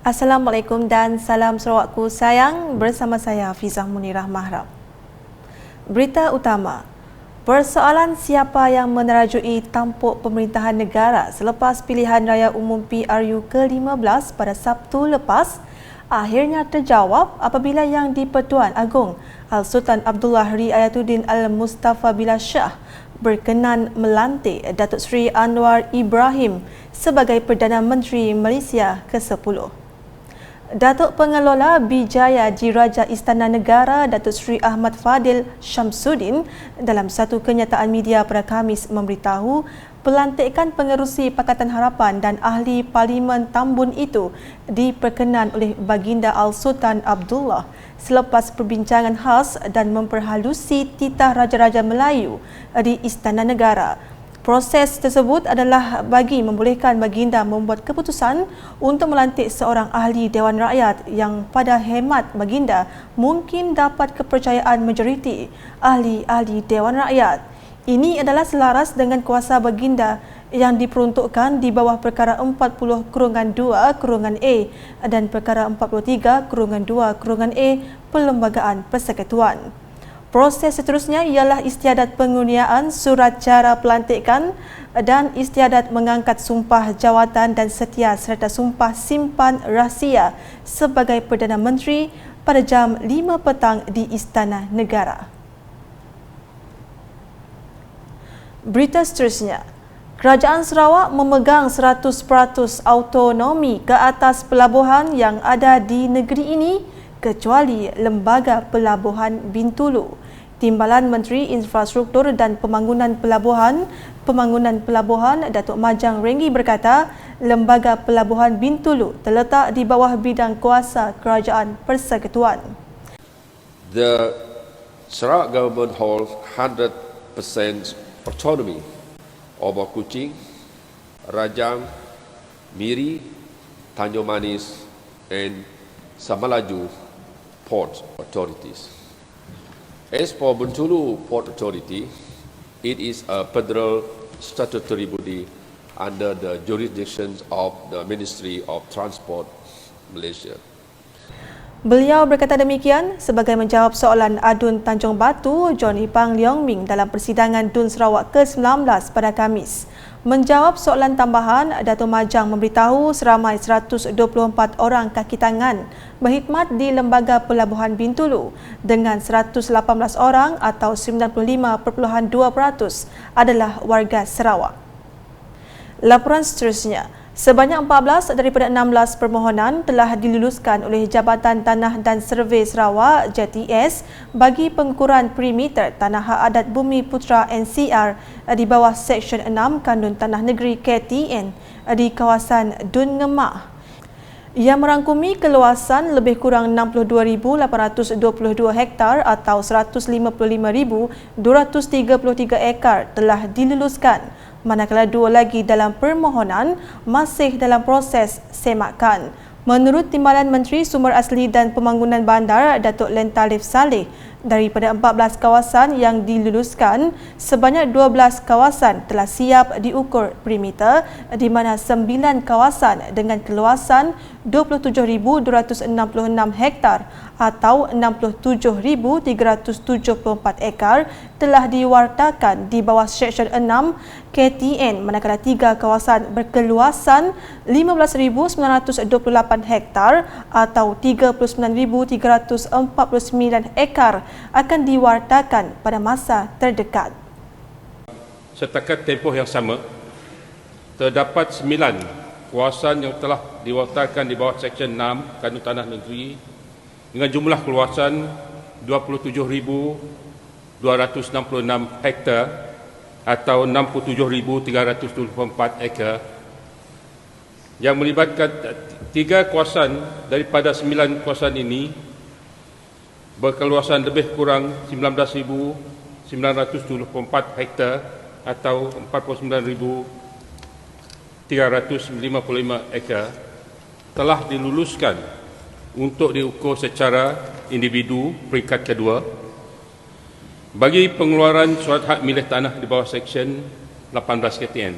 Assalamualaikum dan salam Sarawakku sayang, bersama saya Hafizah Munirah Mahram. Berita utama, persoalan siapa yang menerajui tampuk pemerintahan negara selepas pilihan raya umum PRU ke-15 pada Sabtu lepas akhirnya terjawab apabila Yang di-Pertuan Agong Al-Sultan Abdullah Riayatuddin Al-Mustafa Billah Shah berkenan melantik Datuk Seri Anwar Ibrahim sebagai Perdana Menteri Malaysia ke-10. Datuk Pengelola Bijaya Diraja Istana Negara Datuk Seri Ahmad Fadil Syamsuddin dalam satu kenyataan media pada Khamis memberitahu pelantikan pengerusi Pakatan Harapan dan Ahli Parlimen Tambun itu diperkenan oleh Baginda Al-Sultan Abdullah selepas perbincangan khas dan memperhalusi titah Raja-Raja Melayu di Istana Negara. Proses tersebut adalah bagi membolehkan Baginda membuat keputusan untuk melantik seorang ahli Dewan Rakyat yang pada hemat Baginda mungkin dapat kepercayaan majoriti ahli-ahli Dewan Rakyat. Ini adalah selaras dengan kuasa Baginda yang diperuntukkan di bawah Perkara 40/2/A dan Perkara 43/2/A Perlembagaan Persekutuan. Proses seterusnya ialah istiadat penghuniaan surat cara pelantikan dan istiadat mengangkat sumpah jawatan dan setia serta sumpah simpan rahsia sebagai Perdana Menteri pada jam 5 petang di Istana Negara. Berita seterusnya, Kerajaan Sarawak memegang 100% autonomi ke atas pelabuhan yang ada di negeri ini kecuali Lembaga Pelabuhan Bintulu. Timbalan Menteri Infrastruktur dan Pembangunan Pelabuhan Datuk Majang Renggi berkata, Lembaga Pelabuhan Bintulu terletak di bawah bidang kuasa Kerajaan Persekutuan. The Sarawak government holds 100% autonomy over Kuching, Rajang, Miri, Tanjung Manis and Samalaju Port Authorities. As for Bintulu Port Authority, it is a federal statutory body under the jurisdiction of the Ministry of Transport, Malaysia. Beliau berkata demikian sebagai menjawab soalan adun Tanjung Batu Johnny Pang Leong Ming dalam persidangan Dun Sarawak ke-19 pada Khamis. Menjawab soalan tambahan, Datuk Majang memberitahu seramai 124 orang kaki tangan berkhidmat di Lembaga Pelabuhan Bintulu dengan 118 orang atau 95.2% adalah warga Sarawak. Laporan seterusnya, sebanyak 14 daripada 16 permohonan telah diluluskan oleh Jabatan Tanah dan Survey Sarawak JTS bagi pengukuran perimeter Tanah Hak Adat Bumi Putra NCR di bawah Seksyen 6 Kanun Tanah Negeri KTN di kawasan Dun Ngemak yang merangkumi keluasan lebih kurang 62,822 hektar atau 155,233 ekar telah diluluskan, manakala dua lagi dalam permohonan masih dalam proses semakan. Menurut Timbalan Menteri Sumber Asli dan Pembangunan Bandar Datuk Len Talif Saleh, daripada 14 kawasan yang diluluskan, sebanyak 12 kawasan telah siap diukur perimeter di mana 9 kawasan dengan keluasan 27,266 hektar atau 67,374 ekar telah diwartakan di bawah Seksyen 6 KTN, manakala 3 kawasan berkeluasan 15,928 hektar atau 39,349 ekar akan diwartakan pada masa terdekat. Setakat tempoh yang sama, terdapat 9 kawasan yang telah diwartakan di bawah Seksyen 6 Kanun Tanah Negeri dengan jumlah keluasan 27,266 hektar atau 67,324 ekar yang melibatkan 3 kawasan daripada 9 kawasan ini berkeluasan lebih kurang 19,974 hektar atau 49,355 ekar telah diluluskan untuk diukur secara individu peringkat kedua bagi pengeluaran surat hak milik tanah di bawah Seksyen 18 KTN.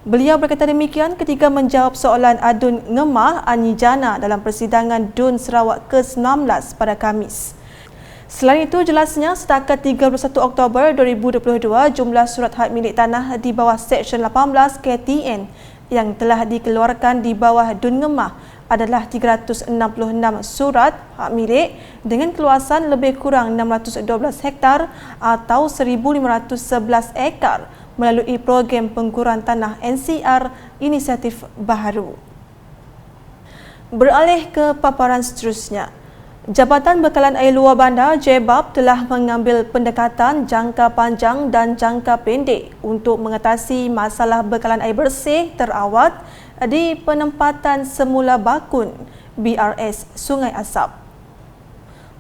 Beliau berkata demikian ketika menjawab soalan adun ngemah Anijana dalam persidangan DUN Sarawak ke-19 pada Khamis. Selain itu, jelasnya setakat 31 Oktober 2022, jumlah surat hak milik tanah di bawah Seksyen 18 KTN yang telah dikeluarkan di bawah DUN Ngemah adalah 366 surat hak milik dengan keluasan lebih kurang 612 hektar atau 1,511 ekar melalui program pengguruan tanah NCR Inisiatif Baharu. Beralih ke paparan seterusnya. Jabatan Bekalan Air Luar Bandar JBAB telah mengambil pendekatan jangka panjang dan jangka pendek untuk mengatasi masalah bekalan air bersih terawat di penempatan semula bakun BRS Sungai Asap.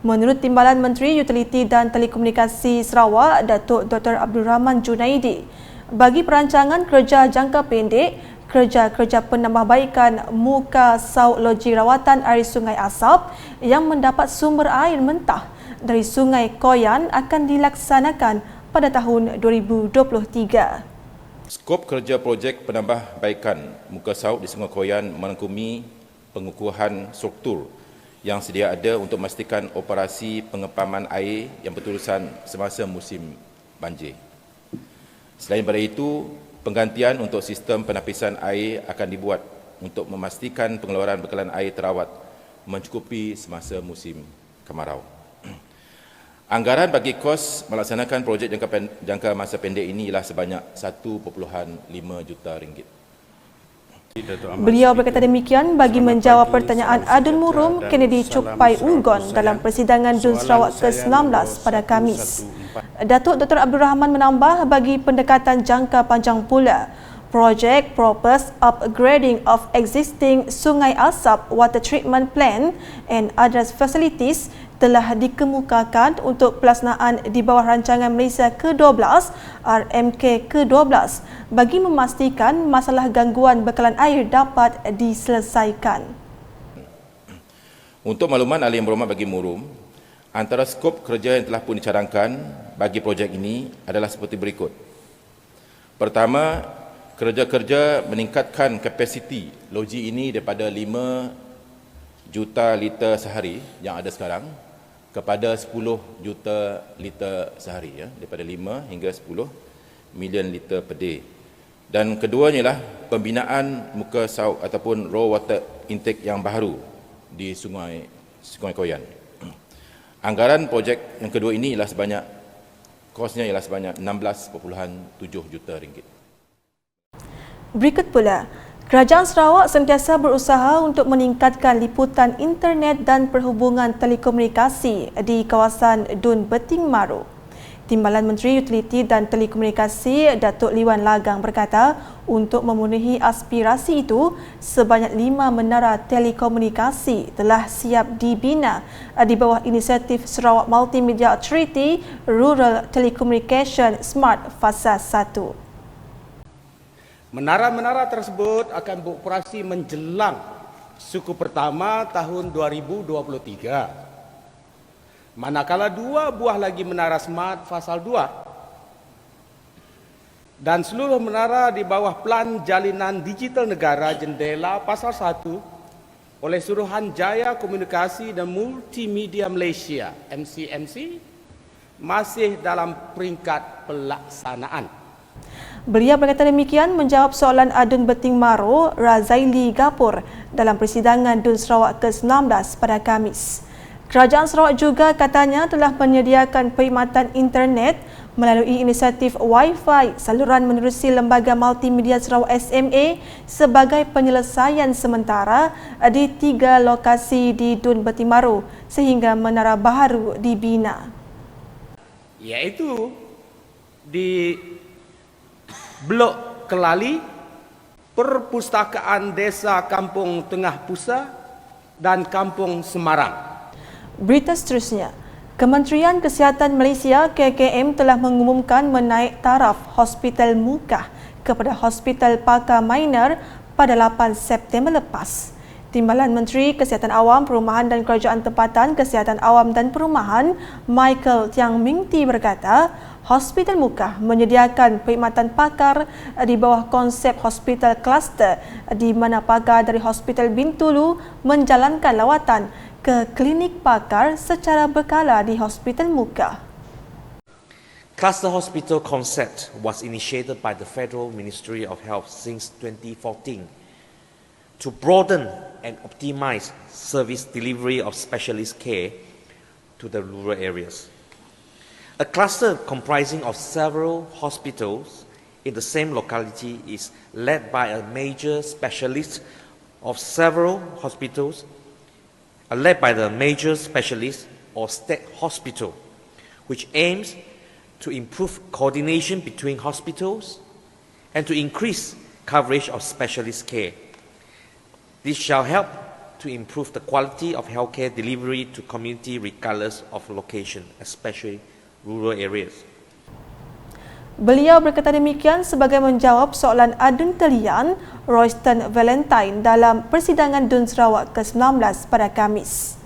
Menurut Timbalan Menteri Utiliti dan Telekomunikasi Sarawak, Datuk Dr. Abdul Rahman Junaidi, bagi perancangan kerja jangka pendek, kerja-kerja penambahbaikan muka sauk loji rawatan air Sungai Asap yang mendapat sumber air mentah dari Sungai Koyan akan dilaksanakan pada tahun 2023. Skop kerja projek penambahbaikan muka sauk di Sungai Koyan merangkumi pengukuhan struktur yang sedia ada untuk memastikan operasi pengepaman air yang berterusan semasa musim banjir. Selain daripada itu, penggantian untuk sistem penapisan air akan dibuat untuk memastikan pengeluaran bekalan air terawat mencukupi semasa musim kemarau. Anggaran bagi kos melaksanakan projek jangka masa pendek ini ialah sebanyak 1.5 juta ringgit. Beliau berkata demikian bagi menjawab pertanyaan Adun Murum Kennedy Cupai Unggon dalam persidangan DUN Sarawak ke-19 pada Khamis. Datuk Dr. Abdul Rahman menambah bagi pendekatan jangka panjang pula, projek purpose upgrading of existing Sungai Asap water treatment plant and other facilities telah dikemukakan untuk pelaksanaan di bawah rancangan Malaysia ke-12 RMK ke-12 bagi memastikan masalah gangguan bekalan air dapat diselesaikan. Untuk makluman ahli yang berhormat bagi Murum, antara skop kerja yang telah pun dicadangkan bagi projek ini adalah seperti berikut. Pertama, kerja-kerja meningkatkan kapasiti loji ini daripada 5 juta liter sehari yang ada sekarang kepada 10 juta liter sehari, ya, daripada 5 hingga 10 million liter per day. Dan keduanya ialah pembinaan muka sauk ataupun raw water intake yang baru di Sungai Koyan. Anggaran projek yang kedua ini ialah sebanyak, kosnya ialah sebanyak 16.7 juta ringgit. Berikut pula, Kerajaan Sarawak sentiasa berusaha untuk meningkatkan liputan internet dan perhubungan telekomunikasi di kawasan DUN Beting Maru. Timbalan Menteri Utiliti dan Telekomunikasi Datuk Liwan Lagang berkata, untuk memenuhi aspirasi itu, sebanyak 5 menara telekomunikasi telah siap dibina di bawah inisiatif Sarawak Multimedia Authority Rural Telecommunication Smart Fasa 1. Menara-menara tersebut akan beroperasi menjelang suku pertama tahun 2023. Manakala 2 buah lagi menara smart fasal 2 dan seluruh menara di bawah Plan Jalinan Digital Negara Jendela Pasal 1 oleh Suruhanjaya Komunikasi dan Multimedia Malaysia MCMC masih dalam peringkat pelaksanaan. Beliau berkata demikian menjawab soalan Adun Beting Maru Razaili Gapur dalam persidangan DUN Sarawak ke-19 pada Khamis. Kerajaan Sarawak juga katanya telah menyediakan perkhidmatan internet melalui inisiatif Wi-Fi saluran menerusi Lembaga Multimedia Sarawak SMA sebagai penyelesaian sementara di 3 lokasi di DUN Beting Maru sehingga menara baharu dibina. Iaitu di Blok Kelali, Perpustakaan Desa Kampung Tengah Pusa dan Kampung Semarang. Berita seterusnya, Kementerian Kesihatan Malaysia KKM telah mengumumkan menaik taraf Hospital Mukah kepada Hospital Pakar Minor pada 8 September lepas. Timbalan Menteri Kesihatan Awam, Perumahan dan Kerajaan Tempatan Kesihatan Awam dan Perumahan Michael Tiang Mingti berkata, Hospital Muka menyediakan perkhidmatan pakar di bawah konsep hospital kluster di mana pakar dari Hospital Bintulu menjalankan lawatan ke klinik pakar secara berkala di Hospital Muka. Cluster hospital concept was initiated by the Federal Ministry of Health since 2014 to broaden and optimize service delivery of specialist care to the rural areas. A cluster comprising of several hospitals in the same locality is led by a major specialist of several hospitals, led by the major specialist or state hospital, which aims to improve coordination between hospitals and to increase coverage of specialist care. This shall help to improve the quality of healthcare delivery to community regardless of location, especially rural areas. Beliau berkata demikian sebagai menjawab soalan adun talian Royston Valentine dalam persidangan DUN Sarawak ke-19 pada Khamis.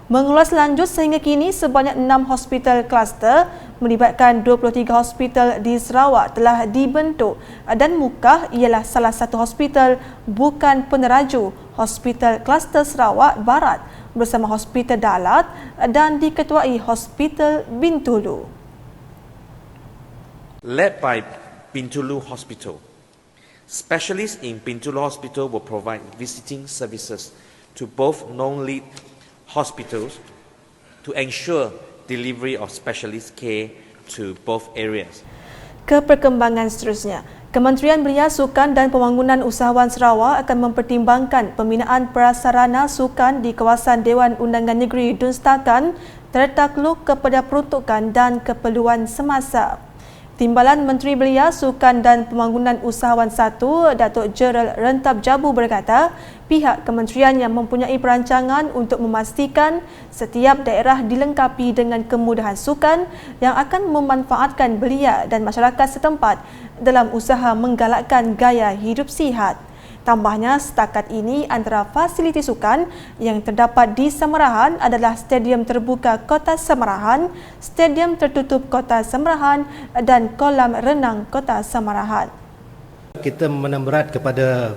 Mengulas lanjut sehingga kini sebanyak 6 hospital kluster melibatkan 23 hospital di Sarawak telah dibentuk dan Mukah ialah salah satu hospital bukan peneraju Hospital Kluster Sarawak Barat bersama Hospital Dalat dan diketuai Hospital Bintulu. Led by Bintulu Hospital, specialists in Bintulu Hospital will provide visiting services to both non-lead hospitals to ensure delivery of specialist care to both areas. Ke perkembangan seterusnya, Kementerian Belia, Sukan dan Pembangunan Usahawan Sarawak akan mempertimbangkan pembinaan prasarana sukan di kawasan Dewan Undangan Negeri DUN setakat tertakluk kepada peruntukan dan keperluan semasa. Timbalan Menteri Belia, Sukan dan Pembangunan Usahawan 1, Datuk Jeral Rentab Jabu berkata, pihak kementerian yang mempunyai perancangan untuk memastikan setiap daerah dilengkapi dengan kemudahan sukan yang akan memanfaatkan belia dan masyarakat setempat dalam usaha menggalakkan gaya hidup sihat. Tambahnya, setakat ini antara fasiliti sukan yang terdapat di Samarahan adalah Stadium Terbuka Kota Samarahan, Stadium Tertutup Kota Samarahan dan Kolam Renang Kota Samarahan. Kita menenam berat kepada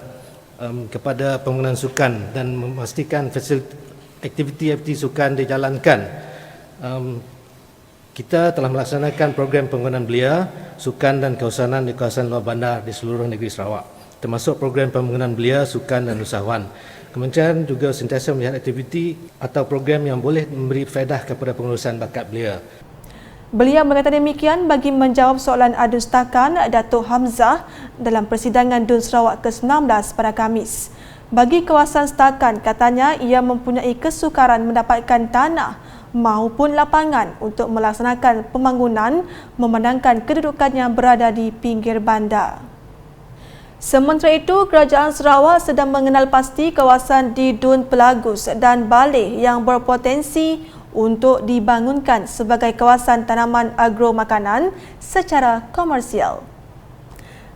pembangunan sukan dan memastikan aktiviti-aktiviti sukan dijalankan. Kita telah melaksanakan program pembangunan belia, sukan dan kawasanan di kawasan luar bandar di seluruh negeri Sarawak, termasuk program pembangunan belia, sukan dan usahawan. Kementerian juga sentiasa melihat aktiviti atau program yang boleh memberi faedah kepada pengurusan bakat belia. Beliau berkata demikian bagi menjawab soalan adun setakan Datuk Hamzah dalam persidangan DUN Sarawak ke-19 pada Khamis. Bagi kawasan setakan, katanya ia mempunyai kesukaran mendapatkan tanah maupun lapangan untuk melaksanakan pembangunan memandangkan kedudukannya berada di pinggir bandar. Sementara itu, Kerajaan Sarawak sedang mengenal pasti kawasan di DUN Pelagus dan Baleh yang berpotensi untuk dibangunkan sebagai kawasan tanaman agro makanan secara komersial.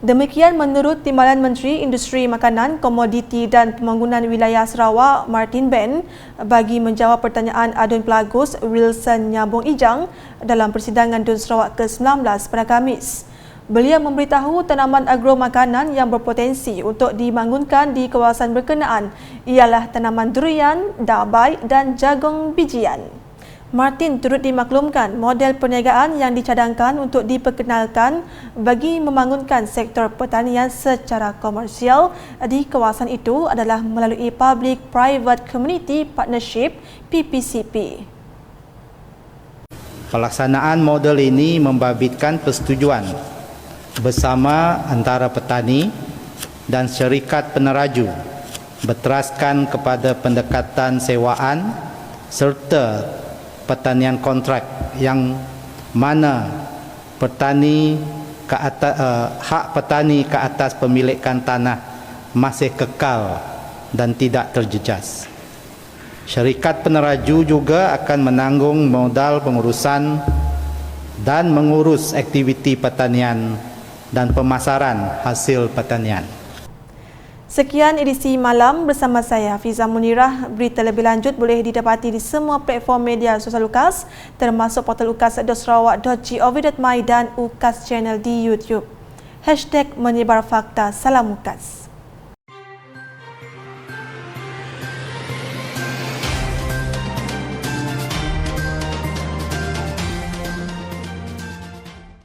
Demikian menurut Timbalan Menteri Industri Makanan, Komoditi dan Pembangunan Wilayah Sarawak, Martin Ben, bagi menjawab pertanyaan adun Pelagus Wilson Nyabong Ijang dalam persidangan DUN Sarawak ke-19 pada Khamis. Beliau memberitahu tanaman agro makanan yang berpotensi untuk dibangunkan di kawasan berkenaan ialah tanaman durian, dabai dan jagung bijian. Martin turut dimaklumkan model perniagaan yang dicadangkan untuk diperkenalkan bagi membangunkan sektor pertanian secara komersial di kawasan itu adalah melalui Public Private Community Partnership PPCP. Pelaksanaan model ini membabitkan persetujuan bersama antara petani dan syarikat peneraju berteraskan kepada pendekatan sewaan serta pertanian kontrak yang mana petani ke atas, hak petani ke atas pemilikan tanah masih kekal dan tidak terjejas. Syarikat peneraju juga akan menanggung modal pengurusan dan mengurus aktiviti pertanian dan pemasaran hasil pertanian. Sekian edisi malam bersama saya Hafizah Munirah. Berita lebih lanjut boleh didapati di semua platform media sosial UKAS termasuk portal ukas.sarawak.gov.my dan UKAS channel di YouTube. #menyebar fakta. Salam UKAS.